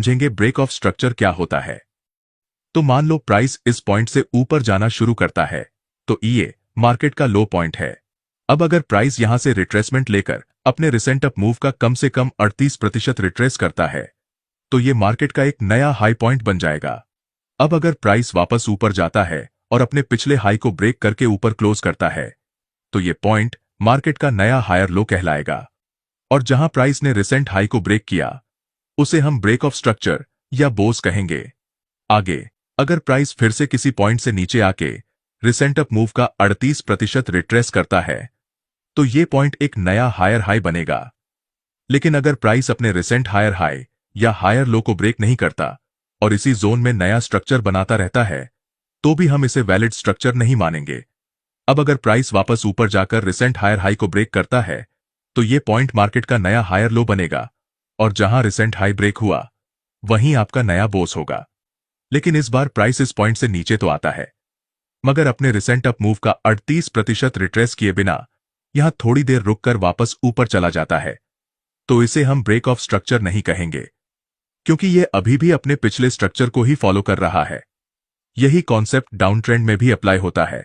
समझेंगे break of structure क्या होता है। तो मान लो प्राइस इस पॉइंट से ऊपर जाना शुरू करता है, तो ये मार्केट का लो पॉइंट है। अब अगर प्राइस यहां से रिट्रेसमेंट लेकर अपने रिसेंट अप मूव का कम से कम 38% रिट्रेस करता है, तो ये मार्केट का एक नया हाई पॉइंट बन जाएगा। अब अगर प्राइस वापस ऊपर जाता है और अपने पिछले हाई को ब्रेक करके ऊपर क्लोज करता है, तो ये पॉइंट मार्केट का नया हायर लो कहलाएगा। और जहां प्राइस ने रिसेंट हाई को ब्रेक किया, उसे हम ब्रेक ऑफ स्ट्रक्चर या बोस कहेंगे। आगे अगर प्राइस फिर से किसी पॉइंट से नीचे आके रिसेंट अप मूव का 38% रिट्रेस करता है, तो ये पॉइंट एक नया हायर हाई बनेगा। लेकिन अगर प्राइस अपने रिसेंट हायर हाई या हायर लो को ब्रेक नहीं करता और इसी जोन में नया स्ट्रक्चर बनाता रहता है, तो भी हम इसे वैलिड स्ट्रक्चर नहीं मानेंगे। अब अगर प्राइस वापस ऊपर जाकर रिसेंट हायर हाई को ब्रेक करता है, तो ये पॉइंट मार्केट का नया हायर लो बनेगा और जहां रिसेंट हाई ब्रेक हुआ, वहीं आपका नया बोस होगा। लेकिन इस बार प्राइस इस पॉइंट से नीचे तो आता है, मगर अपने रिसेंट अप मूव का 38% रिट्रेस किए बिना यहां थोड़ी देर रुककर वापस ऊपर चला जाता है, तो इसे हम ब्रेक ऑफ स्ट्रक्चर नहीं कहेंगे, क्योंकि यह अभी भी अपने पिछले स्ट्रक्चर को ही फॉलो कर रहा है। यही कॉन्सेप्ट डाउन ट्रेंड में भी अप्लाई होता है।